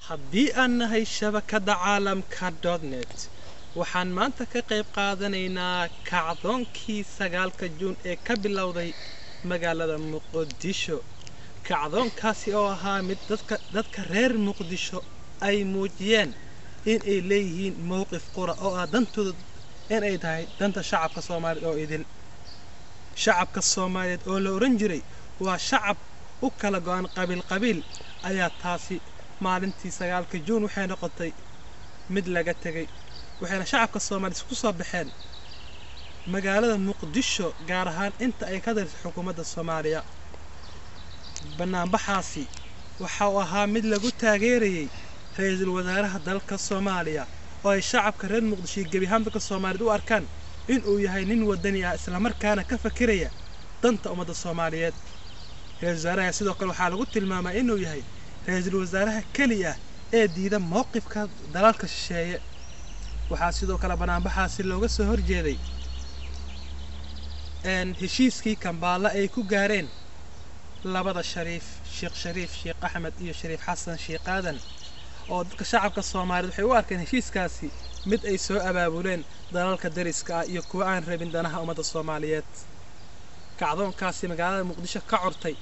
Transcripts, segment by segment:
haddii aan nahay shabakada caalamka.net waxaan maanta ka qayb qaadanaynaa kacdoonkii 9 Juun ee ka bilowday magaalada Muqdisho. kacdoonkaasi oo ahaa mid dadka reer Muqdisho ay muujiyeen in ay leeyihiin mowqif qura oo ah dantooda in ay tahay danta shacabka Soomaaliyeed oo idil. shacabka Soomaaliyeed oo la oran jiray waa shacab u kala go'an qabiil ayaa taasi maalintii 9 Juun waxay noqotay mid laga tagay. waxayna shacabka Soomaaliyeed ku soo baxeen magaalada Muqdisho gaar ahaan inta ay ka tirsan xukuumadda Soomaaliya. banaanbaxaasi waxa uu ahaa mid lagu taageerayay ra'iisul wasaaraha dalka Soomaaliya oo ay shacabka reer Muqdisho gabi ahaan dadka Soomaaliyeed u arkaan in uu yahay nin wadani ah isla markaana ka fakiraya danta ummadda Soomaaliyeed. ra'iisul wasaaraha sidoo kale waxaa lagu tilmaamay inuu yahay ra'iisul wasaaraha kaliya ee diida mowqifka dalalka shisheeye. waxaa sidoo kale banaanbaxaasi looga soo horjeeday heshiiskii Kampala ay ku gaareen labada Shariif Sheekh Axmed iyo Shariif Xasan Sheekh Aadan oo dadka shacabka Soomaaliyeed waxay u arkeen heshiiskaasi mid ay soo abaabuleen dalalka dariska ah iyo kuwa aan rabin danaha ummadda Soomaaliyeed. kacdoonkaasi magaalada Muqdisho ka curtay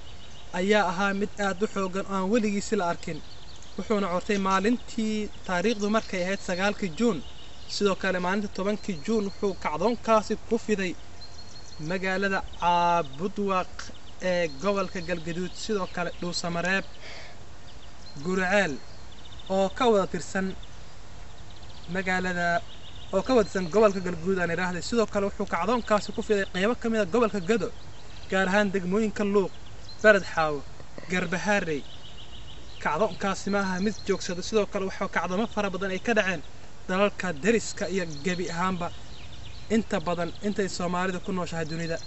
ayaa ahaa mid aad u xoogan oo aan weligiis la arkin, wuxuuna curtay maalintii taariikhdu markay ahayd 9 Juun. sidoo kale maalinta 10 Juun wuxuu kacdoonkaasi ku fiday magaalada Caabudwaaq ee gobolka Galgaduud, sidoo kale Dhuusamareeb, Gurceel oo ka wada tirsan gobolka Galgaduud aan iraahday. sidoo kale wuxuu kacdoonkaasi ku fiday qaybo ka mid ah gobolka Gado, gaar ahaan degmooyinka Luuq, Barad Xaawo, Garbaharey. kacdoonkaasi ma aha mid joogsada, sidoo kale waxaa kacdoomo fara badan ay ka dhaceen dalalka dariska iyo gabi ahaanba inta badan intay Soomaalida ku nooshahay dunida.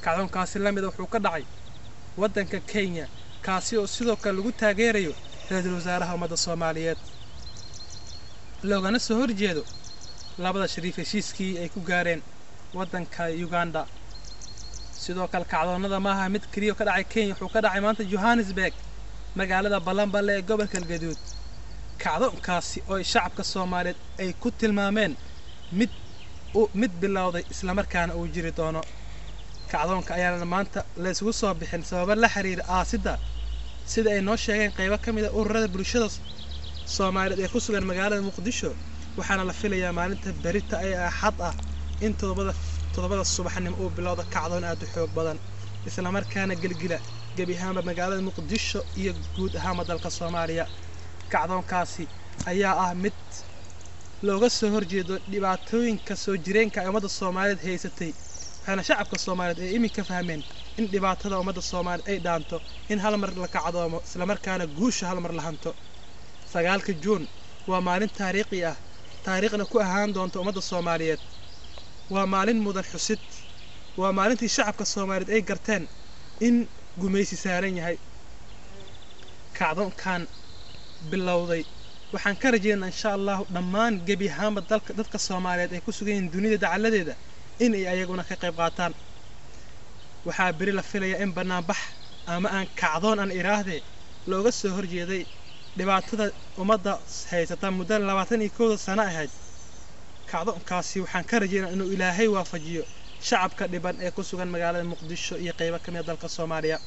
kacdoonkaasi lamid wuxuu ka dhacay wadanka Kenya, kaasi oo sidoo kale lagu taageerayo ra'iisul wasaaraha ummadda Soomaaliyeed loogana soo horjeedo labada Shariif heshiiskii ay ku gaareen wadanka Uganda. sidoo kale kacdoonada ma aha mid kaliya ka dhacay Kenya, wuxuu ka dhacay maanta Johannesburg, magaalada Balanbale ee gobolka Galgaduud. kacdoonkaasi oo shacabka Soomaaliyeed ay ku tilmaameen mid bilowday isla markaana uu jiri doono. kacdoonka ayaana maanta la isugu soo bixin sabab la xiriira aasida sida ay noo sheegeen qaybo ka mid ah ururada bulshada Soomaaliyeed ee ku sugan magaalada Muqdisho. waxaana la filayaa maalinta berita ay Axad ah in todobada subaxnimo uu bilowdo kacdoon aad u xoog badan isla markaana gelgila gabi ahaanba magaalada Muqdisho iyo guud ahaan dalka Soomaaliya. kacdoonkaasi ayaa ah mid looga soo horjeedo dhibaatooyinka soo jireenka ee ummadda Soomaaliyeed haysatay. waxaana shacabka Soomaaliyeed ay iminka fahmeen in dhibaatada ummadda Soomaaliyeed ay dhaanto in hal mar la kacdoomo isla markaana guusha hal mar la hanto. 9 Juun waa maalin taariikhi ah, taariikhna ku ahaan doonta ummadda Soomaaliyeed. waa maalin mudan xusid, waa maalintii shacabka Soomaaliyeed ay garteen in gumaysi saaran yahay. kacdoonkan bilowday waxaan ka rajaynaynaa insha Allah dhammaan gabi ahaanba dadka Soomaaliyeed ay ku sugan yihiin dunida dacaladeeda in ay ayaguna ka qayb qaataan. waxaa bari la filayaa in banaanbax ama aan kacdoon aan iraahday looga soo horjeeday dhibaatada ummadda haysata muddo 21 sano ahayd. kacdoonkaasi waxaan ka rajaynaynaa inuu Ilaahay waafajiyo shacabka dhiban ee ku sugan magaalada Muqdisho iyo qaybo ka mid ah dalka Soomaaliya.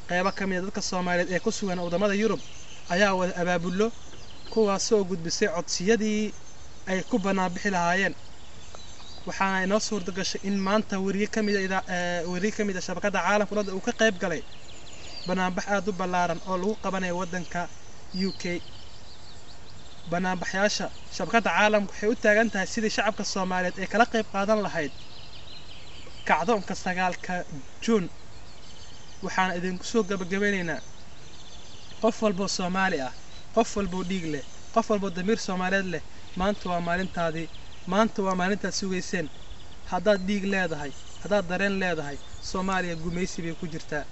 qaybo ka mid ah dadka Soomaaliyeed ee ku sugan wadamada Yurub ayaa wada abaabulo kuwaas oo gudbisay codsiyadii ay ku banaanbixi lahaayeen. waxaana inoo suurto gashay in maanta wariye ka mid ah shabakada caalamka uu ka qayb galay banaanbax aad u ballaaran oo lagu qabanayo wadanka UK. banaanbaxyaasha shabakada caalamka waxay u taagan tahay sidii shacabka Soomaaliyeed ay kala qayb qaadan lahayd kacdoonka 9 Juun. waxaana idinku soo gabagabeynaynaa qof walba Soomaali ah, qof walba dhiig leh, qof walba damiir Soomaaliyeed leh, maanta waa maalintaadii. maanta waa maalintaad sugayseen. haddaad dhiig leedahay, haddaad dareen leedahay, Soomaaliya gumaysi bay ku jirtaa.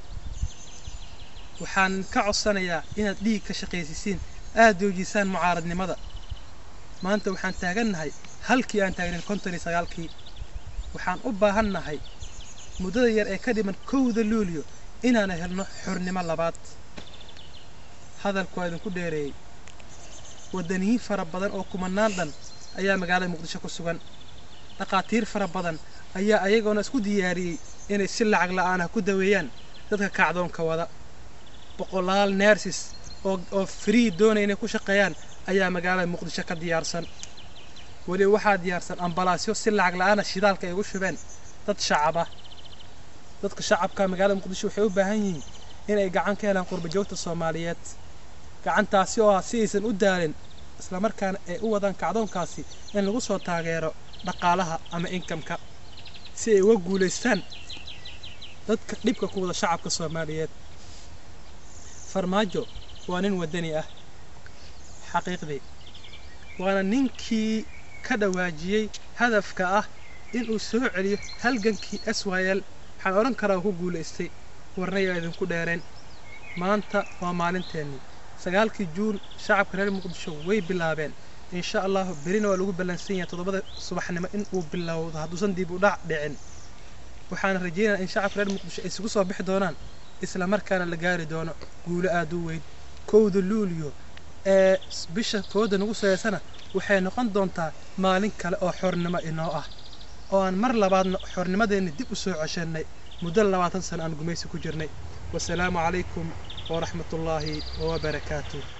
waxaan ka codsanayaa inaad dhiig ka shaqaysiin, aad joojisaan mucaaradnimada. maanta waxaan taagannahay halkii aan taagnayn 59kii. waxaan u baahannahay muddada yar ee ka dhiman 1 Luulyo inaan helno xornimo labaad. هذا الكواد كديري ودنيه فربضان أو كمنان دن أيام مقالة مقدشة كسوغان دقاتير فربضان أيقون اسكو دياري إن السلة عقلآنا كدويان dadka kacdoonka wada boqolaal nurses oo free doonay inay ku shaqeeyaan ayaa magaalada Muqdisho ka diyaarsan wali waxa diyaarsan ambalaasyo si lacag la'aan shidaalka ay ugu shubeen dad dadka shacabka magaalada Muqdisho waxay u baahan yihiin inay gacan ka helaan qurba joogta Soomaaliyeed gacantaasi oo si aysan u daalin isla markaana ay u wadaan kacdoonkaasi in lagu soo taageero dhaqaalaha ama income-ka si ay uga guuleystaan dadka dhibka ku wada shacabka Soomaaliyeed farmaajo waa nin wadani ah xaqiiqdii waana ninkii ka dhawaajiyay hadafka ah in uu soo celiyo halgankii SYL waxaan oran karaa ku guuleystay warnaya idinku dheereen maanta waa maalinteeni 9 Juun shacabka reer Muqdisho way bilaabeen insha Allah berina waa lagu balansan yahay 7 subaxnimo in uu bilowdo haduusan dib u dhac dhicin waxaan rajaynayaa in shacabka reer Muqdisho ay isugu soo bixi doonaan isla markaana la gaari doono guulo aad u weyn kowda luulyo bisha kooda nagu saysana waxay noqon doontaa maalin kale oo xornimo inoo ah oo aan mar labaadna xornimadeena dib u soo ceshanay muddo 20 sano aan gumaysi ku jirnay wassalaamu calaykum wa rahmatullaahi wa barakaatuh